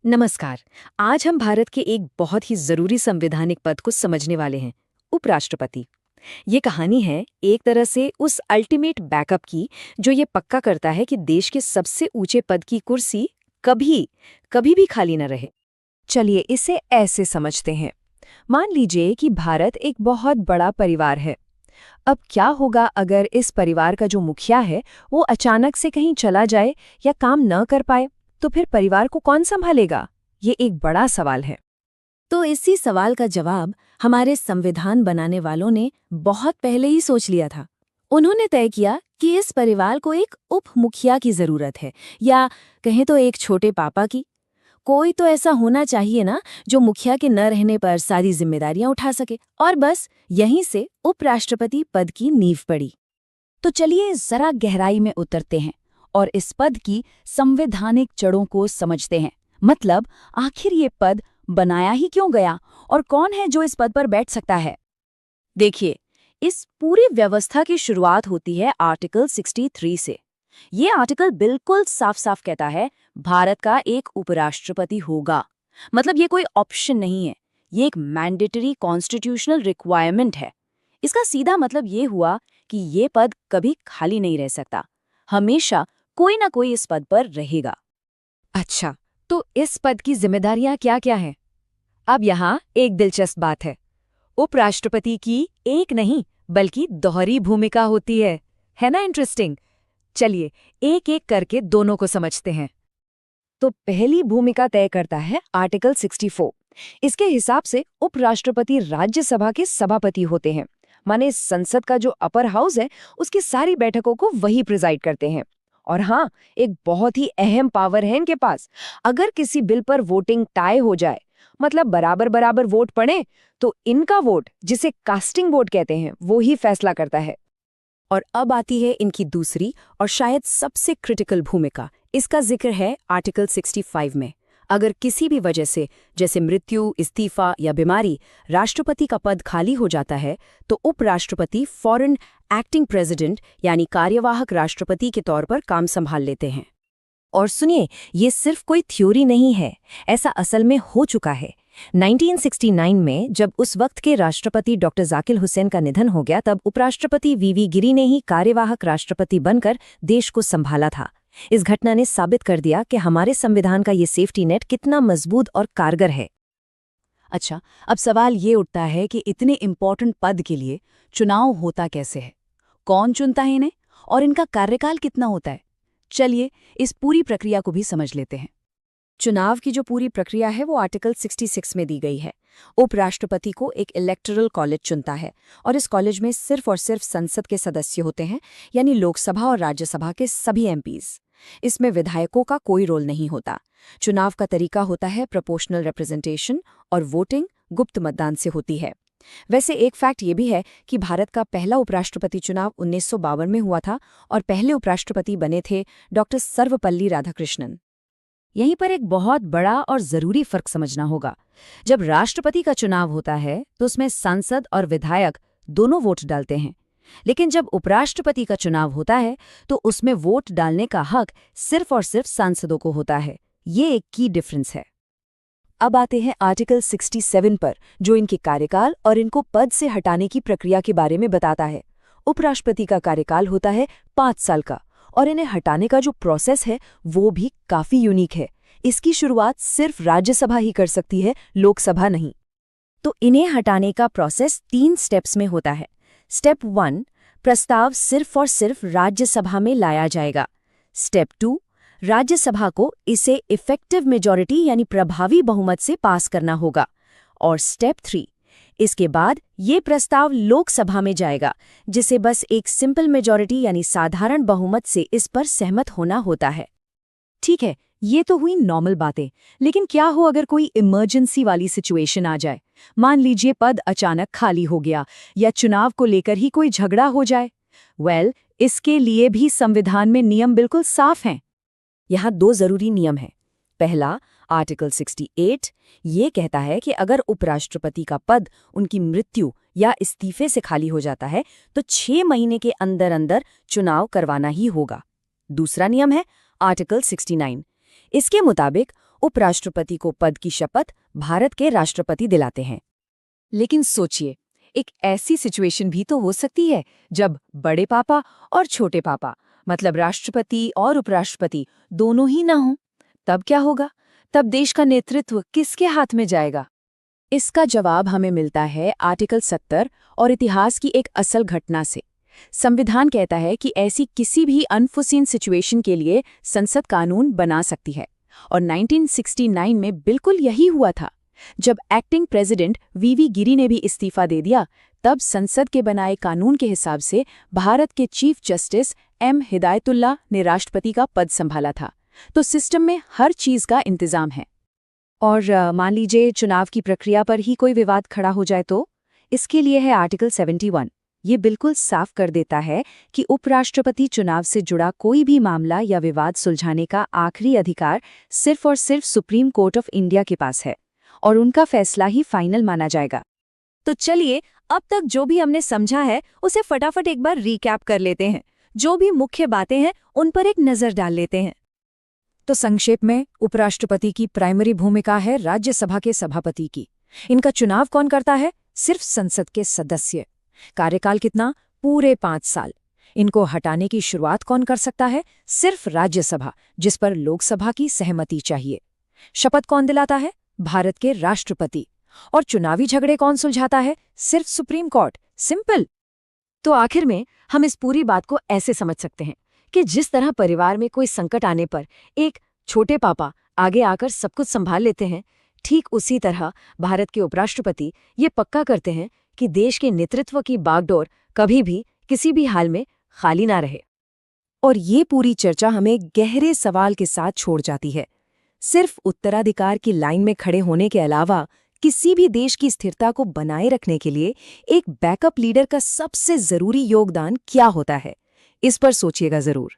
नमस्कार। आज हम भारत के एक बहुत ही जरूरी संवैधानिक पद को समझने वाले हैं, उपराष्ट्रपति। ये कहानी है एक तरह से उस अल्टीमेट बैकअप की जो ये पक्का करता है कि देश के सबसे ऊंचे पद की कुर्सी कभी कभी भी खाली न रहे। चलिए इसे ऐसे समझते हैं। मान लीजिए कि भारत एक बहुत बड़ा परिवार है। अब क्या होगा अगर इस परिवार का जो मुखिया है वो अचानक से कहीं चला जाए या काम न कर पाए, तो फिर परिवार को कौन संभालेगा? ये एक बड़ा सवाल है। तो इसी सवाल का जवाब हमारे संविधान बनाने वालों ने बहुत पहले ही सोच लिया था। उन्होंने तय किया कि इस परिवार को एक उप मुखिया की जरूरत है, या कहें तो एक छोटे पापा की। कोई तो ऐसा होना चाहिए ना जो मुखिया के न रहने पर सारी जिम्मेदारियां उठा सके, और बस यहीं से उपराष्ट्रपति पद की नींव पड़ी। तो चलिए जरा गहराई में उतरते हैं और इस पद की संवैधानिक जड़ों को समझते हैं। मतलब आखिर ये पद बनाया ही क्यों गया और कौन है जो इस पद पर बैठ सकता है? देखिए, इस पूरी व्यवस्था की शुरुआत होती है आर्टिकल 63 से। ये आर्टिकल बिल्कुल साफ साफ कहता है भारत का एक उपराष्ट्रपति होगा। मतलब ये कोई ऑप्शन नहीं है, ये एक मैंडेटरी कॉन्स्टिट्यूशनल रिक्वायरमेंट है। इसका सीधा मतलब ये हुआ कि ये पद कभी खाली नहीं रह सकता, हमेशा कोई ना कोई इस पद पर रहेगा। अच्छा, तो इस पद की जिम्मेदारियां क्या-क्या हैं? अब यहाँ एक दिलचस्प बात है। उपराष्ट्रपति की एक नहीं बल्कि दोहरी भूमिका होती है ना इंटरेस्टिंग? चलिए एक एक करके दोनों को समझते हैं। तो पहली भूमिका तय करता है आर्टिकल 64। इसके हिसाब से उपराष्ट्रपति राज्यसभा के सभापति होते हैं। माने संसद का जो अपर हाउस है उसकी सारी बैठकों को वही प्रिजाइड करते हैं। और हाँ, एक बहुत ही अहम पावर है इनके पास। अगर किसी बिल पर वोटिंग टाई हो जाए, मतलब बराबर बराबर वोट पड़े, तो इनका वोट, जिसे कास्टिंग वोट कहते हैं, वो ही फैसला करता है। और अब आती है इनकी दूसरी और शायद सबसे क्रिटिकल भूमिका। इसका जिक्र है आर्टिकल 65 में। अगर किसी भी वजह से, जैसे मृत्यु, इस्तीफा या बीमारी, राष्ट्रपति का पद खाली हो जाता है, तो उपराष्ट्रपति फौरन एक्टिंग प्रेसिडेंट यानी कार्यवाहक राष्ट्रपति के तौर पर काम संभाल लेते हैं। और सुनिए, ये सिर्फ कोई थ्योरी नहीं है, ऐसा असल में हो चुका है। 1969 में जब उस वक्त के राष्ट्रपति डॉक्टर जाकिर हुसैन का निधन हो गया, तब उपराष्ट्रपति वीवी गिरी ने ही कार्यवाहक राष्ट्रपति बनकर देश को संभाला था। इस घटना ने साबित कर दिया कि हमारे संविधान का ये सेफ्टी नेट कितना मजबूत और कारगर है। अच्छा, अब सवाल ये उठता है कि इतने इम्पोर्टेंट पद के लिए चुनाव होता कैसे है? कौन चुनता है इन्हें और इनका कार्यकाल कितना होता है? चलिए इस पूरी प्रक्रिया को भी समझ लेते हैं। चुनाव की जो पूरी प्रक्रिया है वो आर्टिकल 66 में दी गई है। उपराष्ट्रपति को एक इलेक्टोरल कॉलेज चुनता है, और इस कॉलेज में सिर्फ और सिर्फ संसद के सदस्य होते हैं, यानी लोकसभा और राज्यसभा के सभी एमपीज। इसमें विधायकों का कोई रोल नहीं होता। चुनाव का तरीका होता है प्रोपोर्शनल रिप्रेजेंटेशन, और वोटिंग गुप्त मतदान से होती है। वैसे एक फैक्ट ये भी है कि भारत का पहला उपराष्ट्रपति चुनाव 1952 में हुआ था, और पहले उपराष्ट्रपति बने थे डॉक्टर सर्वपल्ली राधाकृष्णन। यहीं पर एक बहुत बड़ा और जरूरी फर्क समझना होगा। जब राष्ट्रपति का चुनाव होता है तो उसमें सांसद और विधायक दोनों वोट डालते हैं, लेकिन जब उपराष्ट्रपति का चुनाव होता है तो उसमें वोट डालने का हक सिर्फ और सिर्फ सांसदों को होता है। ये एक की डिफरेंस है। अब आते हैं आर्टिकल 67 पर, जो इनके कार्यकाल और इनको पद से हटाने की प्रक्रिया के बारे में बताता है। उपराष्ट्रपति का कार्यकाल होता है 5 साल का, और इन्हें हटाने का जो प्रोसेस है वो भी काफी यूनिक है। इसकी शुरुआत सिर्फ राज्यसभा ही कर सकती है, लोकसभा नहीं। तो इन्हें हटाने का प्रोसेस 3 स्टेप्स में होता है। स्टेप 1, प्रस्ताव सिर्फ और सिर्फ राज्यसभा में लाया जाएगा। स्टेप 2, राज्यसभा को इसे इफेक्टिव मेजॉरिटी यानी प्रभावी बहुमत से पास करना होगा। और स्टेप 3, इसके बाद ये प्रस्ताव लोकसभा में जाएगा, जिसे बस एक सिंपल मेजॉरिटी यानी साधारण बहुमत से इस पर सहमत होना होता है। ठीक है, ये तो हुई नॉर्मल बातें, लेकिन क्या हो अगर कोई इमरजेंसी वाली सिचुएशन आ जाए? मान लीजिए पद अचानक खाली हो गया या चुनाव को लेकर ही कोई झगड़ा हो जाए। इसके लिए भी संविधान में नियम बिल्कुल साफ हैं। यहाँ 2 जरूरी नियम हैं। पहला, आर्टिकल 68, ये कहता है कि अगर उपराष्ट्रपति का पद उनकी मृत्यु या इस्तीफे से खाली हो जाता है तो 6 महीने के अंदर अंदर चुनाव करवाना ही होगा। दूसरा नियम है आर्टिकल 69। इसके मुताबिक उपराष्ट्रपति को पद की शपथ भारत के राष्ट्रपति दिलाते हैं। लेकिन सोचिए, एक ऐसी सिचुएशन भी तो हो सकती है जब बड़े पापा और छोटे पापा, मतलब राष्ट्रपति और उपराष्ट्रपति दोनों ही ना हों। तब क्या होगा? तब देश का नेतृत्व किसके हाथ में जाएगा? इसका जवाब हमें मिलता है आर्टिकल 70 और इतिहास की एक असल घटना से। संविधान कहता है कि ऐसी किसी भी अनफोर्सीन सिचुएशन के लिए संसद कानून बना सकती है, और 1969 में बिल्कुल यही हुआ था। जब एक्टिंग प्रेसिडेंट वीवी गिरी ने भी इस्तीफा दे दिया, तब संसद के बनाए कानून के हिसाब से भारत के चीफ जस्टिस एम हिदायतुल्लाह ने राष्ट्रपति का पद संभाला था। तो सिस्टम में हर चीज का इंतजाम है। और मान लीजिए चुनाव की प्रक्रिया पर ही कोई विवाद खड़ा हो जाए तो इसके लिए है आर्टिकल 71। ये बिल्कुल साफ कर देता है कि उपराष्ट्रपति चुनाव से जुड़ा कोई भी मामला या विवाद सुलझाने का आखिरी अधिकार सिर्फ और सिर्फ सुप्रीम कोर्ट ऑफ इंडिया के पास है, और उनका फैसला ही फाइनल माना जाएगा। तो चलिए, अब तक जो भी हमने समझा है उसे फटाफट एक बार रिकैप कर लेते हैं। जो भी मुख्य बातें हैं उन पर एक नजर डाल लेते हैं। तो संक्षेप में, उपराष्ट्रपति की प्राइमरी भूमिका है राज्यसभा के सभापति की। इनका चुनाव कौन करता है? सिर्फ संसद के सदस्य। कार्यकाल कितना? पूरे 5 साल। इनको हटाने की शुरुआत कौन कर सकता है? सिर्फ राज्यसभा, जिस पर लोकसभा की सहमति चाहिए। शपथ कौन दिलाता है? भारत के राष्ट्रपति। और चुनावी झगड़े कौन सुलझाता है? सिर्फ सुप्रीम कोर्ट। सिंपल। तो आखिर में हम इस पूरी बात को ऐसे समझ सकते हैं कि जिस तरह परिवार में कोई संकट आने पर एक छोटे पापा आगे आकर सब कुछ संभाल लेते हैं, ठीक उसी तरह भारत के उपराष्ट्रपति ये पक्का करते हैं कि देश के नेतृत्व की बागडोर कभी भी किसी भी हाल में खाली ना रहे। और ये पूरी चर्चा हमें गहरे सवाल के साथ छोड़ जाती है। सिर्फ उत्तराधिकार की लाइन में खड़े होने के अलावा किसी भी देश की स्थिरता को बनाए रखने के लिए एक बैकअप लीडर का सबसे जरूरी योगदान क्या होता है? इस पर सोचिएगा जरूर।